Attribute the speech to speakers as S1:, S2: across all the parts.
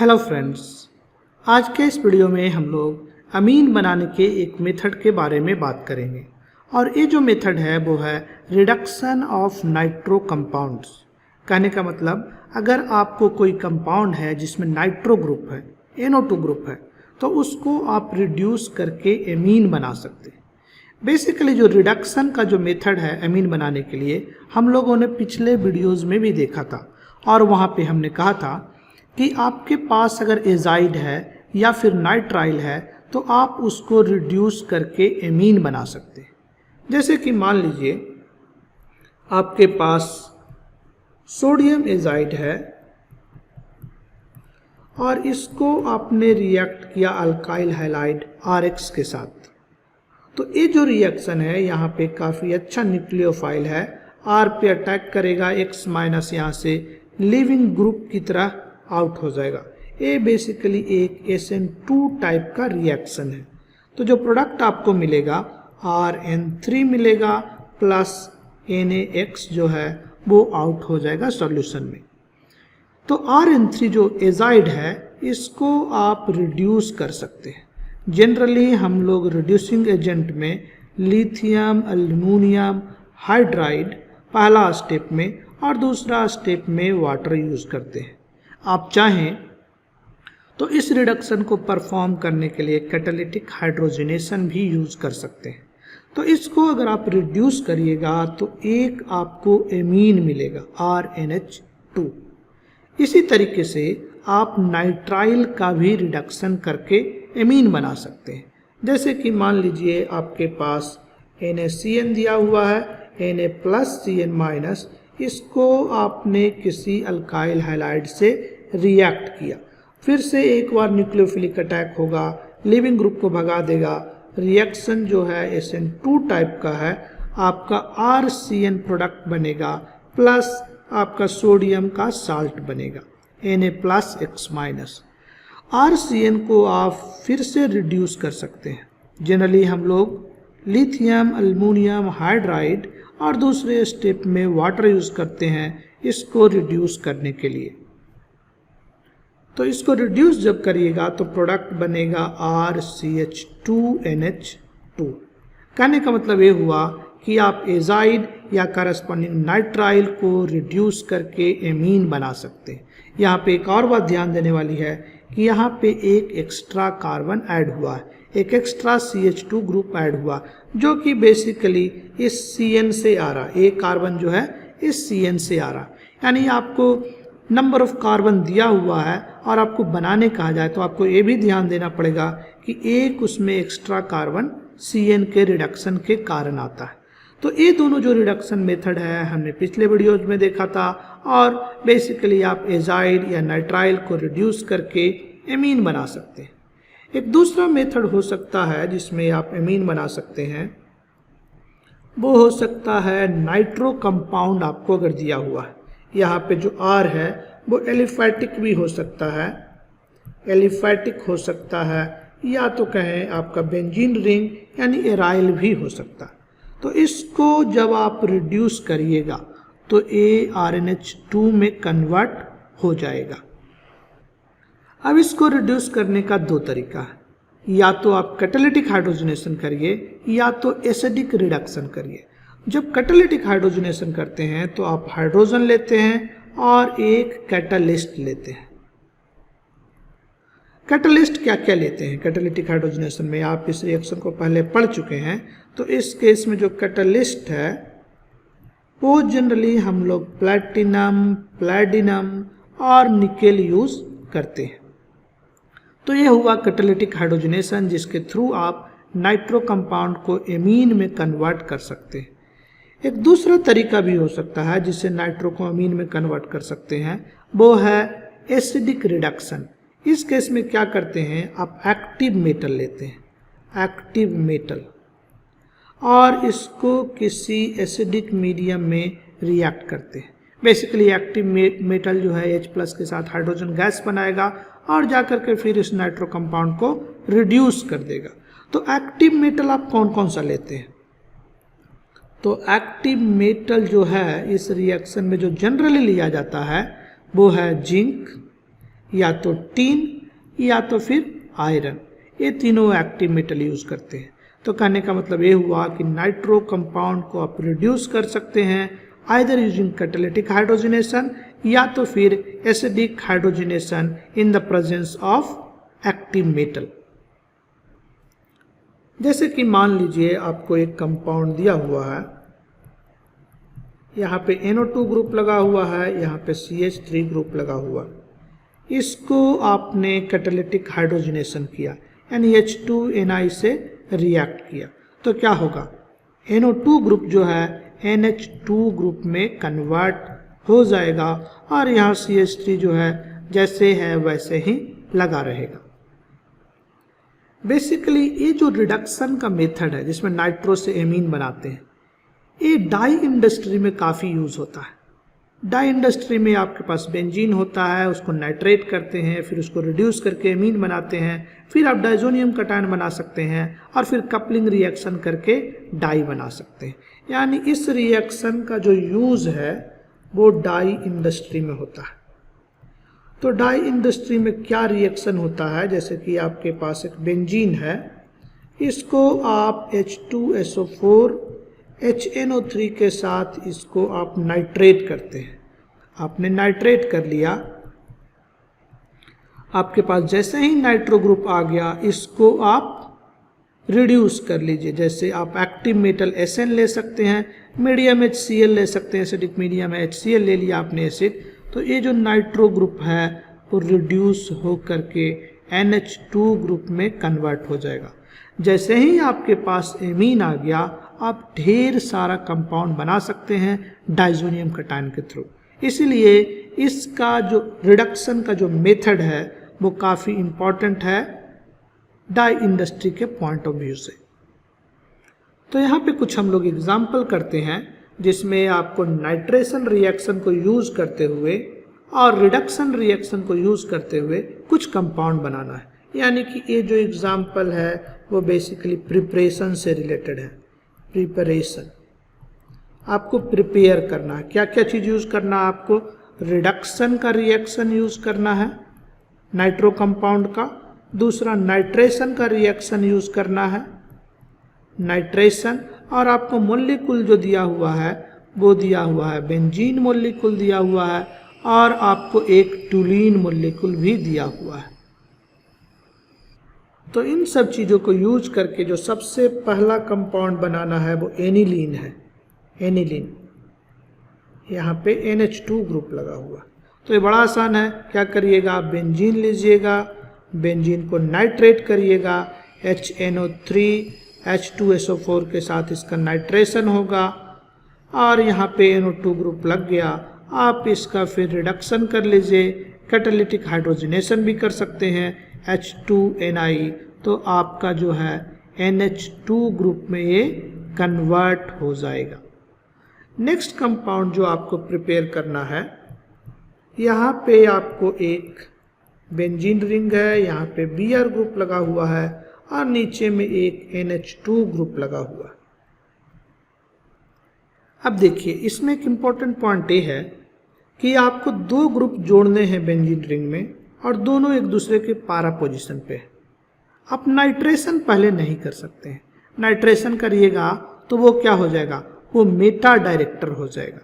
S1: Hello friends, आज के इस वीडियो में हम लोग अमीन बनाने के एक मेथड के बारे में बात करेंगे। और ये जो मेथड है वो है रिडक्शन ऑफ नाइट्रो कंपाउंड्स। कहने का मतलब, अगर आपको कोई कंपाउंड है जिसमें नाइट्रो ग्रुप है, NO2 ग्रुप है, तो उसको आप रिड्यूस करके एमीन बना सकते हैं। बेसिकली जो रिडक्शन का जो मेथड है एमीन बनाने के लिए, हम लोगों ने पिछले वीडियोज़ में भी देखा था। और वहाँ पे हमने कहा था कि आपके पास अगर एजाइड है या फिर नाइट्राइल है तो आप उसको रिड्यूस करके एमीन बना सकते हैं। जैसे कि मान लीजिए आपके पास सोडियम एजाइड है और इसको आपने रिएक्ट किया अल्काइल हैलाइड RX के साथ। तो ये जो रिएक्शन है यहाँ पे काफ़ी अच्छा न्यूक्लियोफाइल है, R पे अटैक करेगा, X माइनस यहाँ से लिविंग ग्रुप की तरह आउट हो जाएगा। ये बेसिकली एक SN2 टाइप का रिएक्शन है। तो जो प्रोडक्ट आपको मिलेगा RN3 मिलेगा प्लस NaX जो है वो आउट हो जाएगा सॉल्यूशन में। तो RN3 जो एजाइड है इसको आप रिड्यूस कर सकते हैं। जनरली हम लोग रिड्यूसिंग एजेंट में लिथियम एल्युमिनियम हाइड्राइड पहला स्टेप में और दूसरा स्टेप में वाटर यूज़ करते हैं। आप चाहें तो इस रिडक्शन को परफॉर्म करने के लिए कैटालिटिक हाइड्रोजनेशन भी यूज़ कर सकते हैं। तो इसको अगर आप रिड्यूस करिएगा तो एक आपको एमीन मिलेगा RNH2। इसी तरीके से आप नाइट्राइल का भी रिडक्शन करके एमीन बना सकते हैं। जैसे कि मान लीजिए आपके पास NaCN दिया हुआ है, Na+CN-, इसको आपने किसी अल्काइल हैलाइड से रिएक्ट किया, फिर से एक बार न्यूक्लियोफिलिक अटैक होगा, लिविंग ग्रुप को भगा देगा, रिएक्शन जो है SN2 टाइप का है, आपका RCN प्रोडक्ट बनेगा प्लस आपका सोडियम का साल्ट बनेगा Na+X-। RCN को आप फिर से रिड्यूस कर सकते हैं। जनरली हम लोग लिथियम एल्युमिनियम हाइड्राइड और दूसरे स्टेप में वाटर यूज़ करते हैं इसको रिड्यूस करने के लिए। तो इसको रिड्यूस जब करिएगा तो प्रोडक्ट बनेगा RCH2NH2। कहने का मतलब ये हुआ कि आप एजाइड या करस्पॉन्डिंग नाइट्राइल को रिड्यूस करके एमीन बना सकते हैं। यहाँ पे एक और बात ध्यान देने वाली है कि यहाँ पे एक एक्स्ट्रा कार्बन ऐड हुआ है, एक एक्स्ट्रा CH2 ग्रुप ऐड हुआ जो कि बेसिकली इस CN से आ रहा है। एक कार्बन जो है इस CN से आ रहा है, यानी आपको नंबर ऑफ कार्बन दिया हुआ है और आपको बनाने कहा जाए तो आपको ये भी ध्यान देना पड़ेगा कि एक उसमें एक्स्ट्रा कार्बन CN के रिडक्शन के कारण आता है। तो ये दोनों जो रिडक्शन मेथड है हमने पिछले वीडियोज में देखा था। और बेसिकली आप एजाइड या नाइट्राइल को रिड्यूस करके एमीन बना सकते हैं। एक दूसरा मेथड हो सकता है जिसमें आप एमीन बना सकते हैं, वो हो सकता है नाइट्रो कंपाउंड आपको अगर दिया हुआ है। यहाँ पे जो R है वो एलिफैटिक भी हो सकता है, एलिफैटिक हो सकता है, या तो कहें आपका बेंजीन रिंग यानी एराइल भी हो सकता है। तो इसको जब आप रिड्यूस करिएगा तो RNH2 में कन्वर्ट हो जाएगा। अब इसको रिड्यूस करने का दो तरीका है, या तो आप कैटालिटिक हाइड्रोजनेशन करिए या तो एसिडिक रिडक्शन करिए। जब कैटालिटिक हाइड्रोजनेशन करते हैं तो आप हाइड्रोजन लेते हैं और एक कैटालिस्ट लेते हैं। कैटालिस्ट क्या क्या लेते हैं कैटालिटिक हाइड्रोजनेशन में, आप इस रिएक्शन को पहले पढ़ चुके हैं। तो इस केस में जो कैटालिस्ट है वो जनरली हम लोग प्लैटिनम, प्लैटिनम और निकेल यूज करते हैं। तो ये हुआ कैटालिटिक हाइड्रोजनेशन जिसके थ्रू आप नाइट्रो कंपाउंड को एमीन में कन्वर्ट कर सकते हैं। एक दूसरा तरीका भी हो सकता है जिससे नाइट्रो को अमीन में कन्वर्ट कर सकते हैं, वो है एसिडिक रिडक्शन। इस केस में क्या करते हैं, आप एक्टिव मेटल लेते हैं, एक्टिव मेटल, और इसको किसी एसिडिक मीडियम में रिएक्ट करते हैं। बेसिकली एक्टिव मेटल जो है H+ के साथ हाइड्रोजन गैस बनाएगा और जाकर के फिर इस नाइट्रो कंपाउंड को रिड्यूस कर देगा। तो एक्टिव मेटल आप कौन कौन सा लेते हैं, तो एक्टिव मेटल जो है इस रिएक्शन में जो जनरली लिया जाता है वो है जिंक, या तो टीन या तो फिर आयरन, ये तीनों एक्टिव मेटल यूज करते हैं। तो कहने का मतलब ये हुआ कि नाइट्रो कंपाउंड को आप रिड्यूस कर सकते हैं आइदर यूजिंग कैटालिटिक हाइड्रोजनेशन या तो फिर acidic hydrogenation in the presence of active metal. जैसे कि मान लीजिए आपको एक कंपाउंड दिया हुआ है, यहाँ पे NO2 ग्रुप लगा हुआ है, यहाँ पे CH3 ग्रुप लगा हुआ, इसको आपने कैटालिटिक हाइड्रोजनेशन किया यानी H2Ni से रिएक्ट किया, तो क्या होगा, NO2 ग्रुप जो है NH2 ग्रुप में कन्वर्ट हो जाएगा और यहाँ CH3 जो है जैसे है वैसे ही लगा रहेगा। बेसिकली ये जो रिडक्शन का मेथड है जिसमें नाइट्रो से एमीन बनाते हैं, ये डाई इंडस्ट्री में काफ़ी यूज़ होता है। डाई इंडस्ट्री में आपके पास बेंजीन होता है, उसको नाइट्रेट करते हैं, फिर उसको रिड्यूस करके एमीन बनाते हैं, फिर आप डाइजोनियम कटायन बना सकते हैं और फिर कपलिंग रिएक्शन करके डाई बना सकते हैं। यानी इस रिएक्शन का जो यूज़ है वो डाई इंडस्ट्री में होता है। तो डाई इंडस्ट्री में क्या रिएक्शन होता है, जैसे कि आपके पास एक बेंजीन है, इसको आप H2SO4 HNO3 के साथ इसको आप नाइट्रेट करते हैं। आपने नाइट्रेट कर लिया, आपके पास जैसे ही नाइट्रो ग्रुप आ गया इसको आप रिड्यूस कर लीजिए। जैसे आप एक्टिव मेटल SN ले सकते हैं, मीडियम HCl ले सकते हैं, एसिडिक मीडियम है HCl ले लिया आपने एसिड, तो ये जो नाइट्रो ग्रुप है वो रिड्यूस हो करके NH2 ग्रुप में कन्वर्ट हो जाएगा। जैसे ही आपके पास एमीन आ गया आप ढेर सारा कंपाउंड बना सकते हैं डाइजोनियम कटायन के थ्रू। इसीलिए इसका जो रिडक्शन का जो मेथड है वो काफ़ी इम्पॉर्टेंट है डाई इंडस्ट्री के पॉइंट ऑफ व्यू से। तो यहाँ पे कुछ हम लोग एग्जाम्पल करते हैं जिसमें आपको नाइट्रेशन रिएक्शन को यूज़ करते हुए और रिडक्शन रिएक्शन को यूज़ करते हुए कुछ कंपाउंड बनाना है। यानी कि ये जो एग्जाम्पल है वो बेसिकली प्रिपरेशन से रिलेटेड है। प्रिपरेशन, आपको प्रिपेयर करना है, क्या क्या चीज़ यूज़ करना है आपको, रिडक्शन का रिएक्शन यूज़ करना है नाइट्रो कंपाउंड का, दूसरा नाइट्रेशन का रिएक्शन यूज़ करना है नाइट्रेशन, और आपको मोलिक्यूल जो दिया हुआ है वो दिया हुआ है बेंजीन मोलिक्यूल दिया हुआ है और आपको एक टुलीन मोलिक्यूल भी दिया हुआ है। तो इन सब चीज़ों को यूज करके जो सबसे पहला कंपाउंड बनाना है वो एनिलीन है। एनिलीन, यहाँ पे NH2 ग्रुप लगा हुआ, तो ये बड़ा आसान है। क्या करिएगा, आप बेंजीन लीजिएगा, बेंजीन को नाइट्रेट करिएगा, HNO3 H2SO4 के साथ इसका नाइट्रेशन होगा और यहाँ पे NO2 ग्रुप लग गया। आप इसका फिर रिडक्शन कर लीजिए, कैटालिटिक हाइड्रोजनेशन भी कर सकते हैं H2Ni, तो आपका जो है NH2 ग्रुप में ये कन्वर्ट हो जाएगा। नेक्स्ट कंपाउंड जो आपको प्रिपेयर करना है, यहाँ पे आपको एक बेंजीन रिंग है, यहाँ पे Br ग्रुप लगा हुआ है और नीचे में एक NH2 ग्रुप लगा हुआ है। अब देखिए इसमें एक इम्पॉर्टेंट पॉइंट ये है कि आपको दो ग्रुप जोड़ने हैं बेंजीन रिंग में और दोनों एक दूसरे के पारा पोजीशन पे है। आप नाइट्रेशन पहले नहीं कर सकते हैं, नाइट्रेशन करिएगा तो वो क्या हो जाएगा, वो मेटा डायरेक्टर हो जाएगा।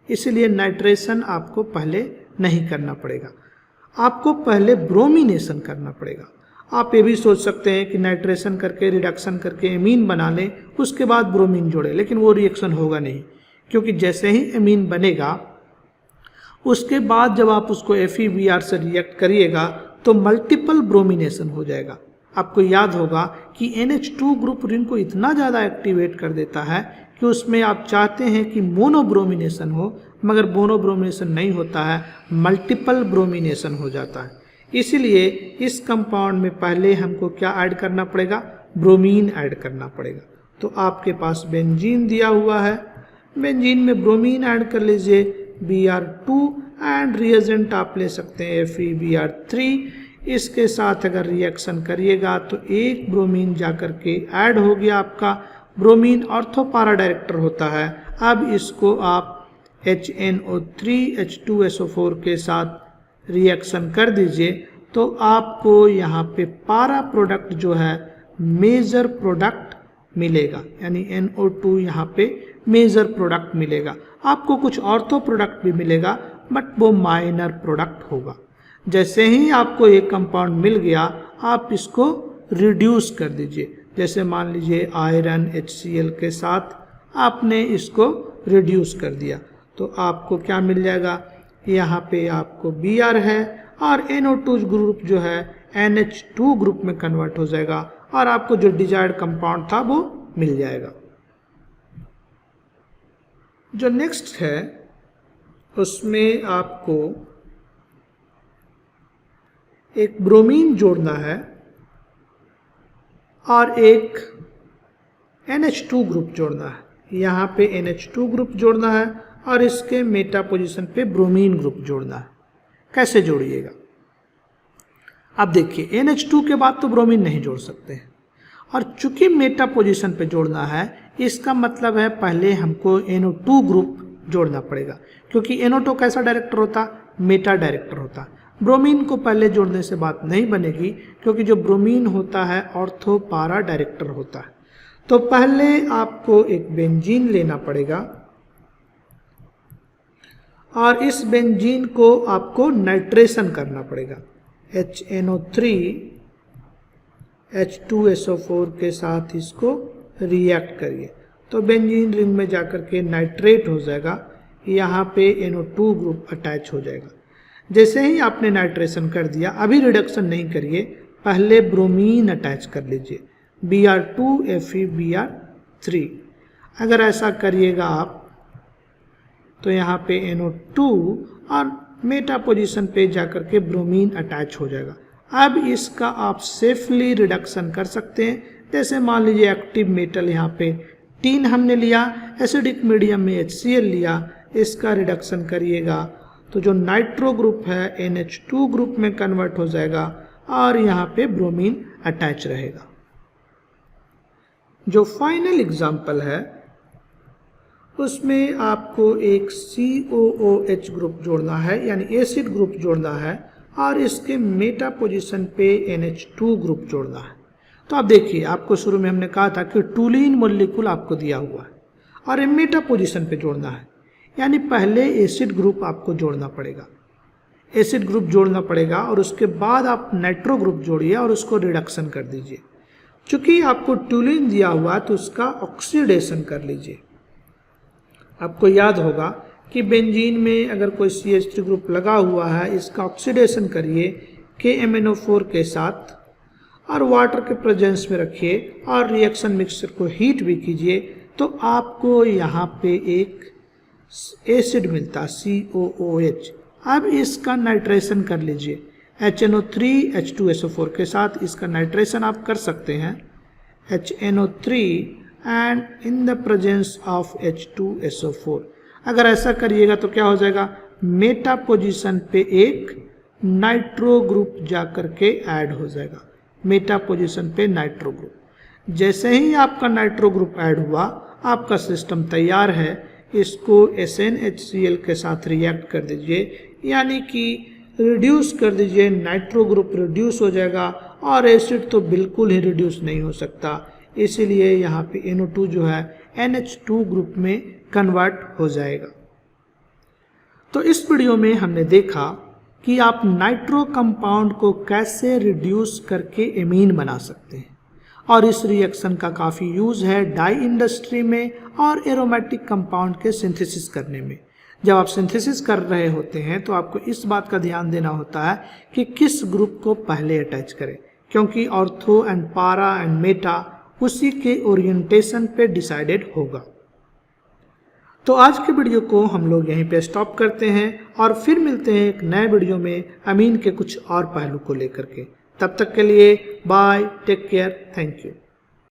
S1: इसलिए नाइट्रेशन आपको पहले नहीं करना पड़ेगा, आपको पहले ब्रोमिनेशन करना पड़ेगा। आप ये भी सोच सकते हैं कि नाइट्रेशन करके रिडक्शन करके एमीन बना लें, उसके बाद ब्रोमीन जोड़े, लेकिन वो रिएक्शन होगा नहीं, क्योंकि जैसे ही एमीन बनेगा उसके बाद जब आप उसको FeBr से रिएक्ट करिएगा तो मल्टीपल ब्रोमिनेशन हो जाएगा। आपको याद होगा कि NH2 ग्रुप रिंग को इतना ज़्यादा एक्टिवेट कर देता है कि उसमें आप चाहते हैं कि मोनोब्रोमिनेशन हो, मगर मोनोब्रोमिनेशन नहीं होता है, मल्टीपल ब्रोमिनेशन हो जाता है। इसीलिए इस कंपाउंड में पहले हमको क्या ऐड करना पड़ेगा, ब्रोमीन ऐड करना पड़ेगा। तो आपके पास बेंजीन दिया हुआ है, बेंजीन में ब्रोमीन ऐड कर लीजिए Br2 एंड रिएजेंट आप ले सकते हैं FeBr3। इसके साथ अगर रिएक्शन करिएगा तो एक ब्रोमीन जाकर के ऐड हो गया आपका, ब्रोमीन ऑर्थोपारा डायरेक्टर होता है। अब इसको आप HNO3 H2SO4 के साथ रिएक्शन कर दीजिए तो आपको यहाँ पे पारा प्रोडक्ट जो है मेजर प्रोडक्ट मिलेगा, यानी NO2 यहाँ पे मेजर प्रोडक्ट मिलेगा। आपको कुछ ऑर्थो प्रोडक्ट भी मिलेगा बट वो माइनर प्रोडक्ट होगा। जैसे ही आपको एक कंपाउंड मिल गया आप इसको रिड्यूस कर दीजिए। जैसे मान लीजिए आयरन HCl के साथ आपने इसको रिड्यूस कर दिया तो आपको क्या मिल जाएगा, यहाँ पे आपको Br है और NO2 ग्रुप जो है NH2 ग्रुप में कन्वर्ट हो जाएगा और आपको जो डिजायर्ड कंपाउंड था वो मिल जाएगा। जो नेक्स्ट है उसमें आपको एक ब्रोमीन जोड़ना है और एक NH2 ग्रुप जोड़ना है। यहाँ पे NH2 ग्रुप जोड़ना है और इसके मेटा पोजीशन पे ब्रोमीन ग्रुप जोड़ना है। कैसे जोड़िएगा, अब देखिए NH2 के बाद तो ब्रोमीन नहीं जोड़ सकते हैं और चूंकि मेटा पोजीशन पे जोड़ना है इसका मतलब है पहले हमको NO2 ग्रुप जोड़ना पड़ेगा, क्योंकि NO2 कैसा डायरेक्टर होता, मेटा डायरेक्टर होता। ब्रोमीन को पहले जोड़ने से बात नहीं बनेगी क्योंकि जो ब्रोमीन होता है ऑर्थो पारा डायरेक्टर होता है। तो पहले आपको एक बेंजीन लेना पड़ेगा और इस बेंजीन को आपको नाइट्रेशन करना पड़ेगा। HNO3 H2SO4 के साथ इसको रिएक्ट करिए तो बेंजीन रिंग में जाकर के नाइट्रेट हो जाएगा, यहाँ पे NO2 ग्रुप अटैच हो जाएगा। जैसे ही आपने नाइट्रेशन कर दिया, अभी रिडक्शन नहीं करिए, पहले ब्रोमीन अटैच कर लीजिए Br2FeBr3। अगर ऐसा करिएगा आप तो यहाँ पे NO2 और मेटा पोजीशन पे जाकर के ब्रोमीन अटैच हो जाएगा। अब इसका आप सेफली रिडक्शन कर सकते हैं। जैसे मान लीजिए एक्टिव मेटल यहाँ पे टीन हमने लिया, एसिडिक मीडियम में HCl लिया, इसका रिडक्शन करिएगा तो जो नाइट्रो ग्रुप है NH2 ग्रुप में कन्वर्ट हो जाएगा और यहाँ पे ब्रोमीन अटैच रहेगा। जो फाइनल एग्जाम्पल है उसमें आपको एक COOH ग्रुप जोड़ना है, यानी एसिड ग्रुप जोड़ना है और इसके मेटा पोजीशन पे NH2 ग्रुप जोड़ना है। तो आप देखिए, आपको शुरू में हमने कहा था कि टूलीन मॉलिक्यूल आपको दिया हुआ है और मेटा पोजीशन पे जोड़ना है, यानी पहले एसिड ग्रुप आपको जोड़ना पड़ेगा। एसिड ग्रुप जोड़ना पड़ेगा और उसके बाद आप नाइट्रो ग्रुप जोड़िए और उसको रिडक्शन कर दीजिए। चूंकि आपको टूलीन दिया हुआ है तो उसका ऑक्सीडेशन कर लीजिए। आपको याद होगा कि बेंजीन में अगर कोई CH3 ग्रुप लगा हुआ है, इसका ऑक्सीडेशन करिए KMnO4 के साथ और वाटर के प्रेजेंस में रखिए और रिएक्शन मिक्सचर को हीट भी कीजिए तो आपको यहाँ पे एक एसिड मिलता COOH। अब इसका नाइट्रेशन कर लीजिए HNO3 H2SO4 के साथ, इसका नाइट्रेशन आप कर सकते हैं HNO3 and in the presence of H2SO4। अगर ऐसा करिएगा तो क्या हो जाएगा, मेटा पोजीशन पे एक नाइट्रो ग्रुप जाकर के ऐड हो जाएगा। मेटा पोजीशन पे नाइट्रो ग्रुप, जैसे ही आपका नाइट्रो ग्रुप ऐड हुआ आपका सिस्टम तैयार है। इसको SnHCl के साथ रिएक्ट कर दीजिए, यानी कि रिड्यूस कर दीजिए, नाइट्रो ग्रुप रिड्यूस हो जाएगा और एसिड तो बिल्कुल ही रिड्यूस नहीं हो सकता, इसीलिए यहाँ पे NO2 जो है NH2 ग्रुप में कन्वर्ट हो जाएगा। तो इस वीडियो में हमने देखा कि आप नाइट्रो कंपाउंड को कैसे रिड्यूस करके एमीन बना सकते हैं और इस रिएक्शन का काफ़ी यूज़ है डाई इंडस्ट्री में और एरोमेटिक कंपाउंड के सिंथेसिस करने में। जब आप सिंथेसिस कर रहे होते हैं तो आपको इस बात का ध्यान देना होता है कि किस ग्रुप को पहले अटैच करें, क्योंकि ऑर्थो एंड पारा एंड मेटा उसी के ओरिएंटेशन पे डिसाइडेड होगा। तो आज के वीडियो को हम लोग यहीं पे स्टॉप करते हैं और फिर मिलते हैं एक नए वीडियो में अमीन के कुछ और पहलू को लेकर के। तब तक के लिए bye, take care, thank you.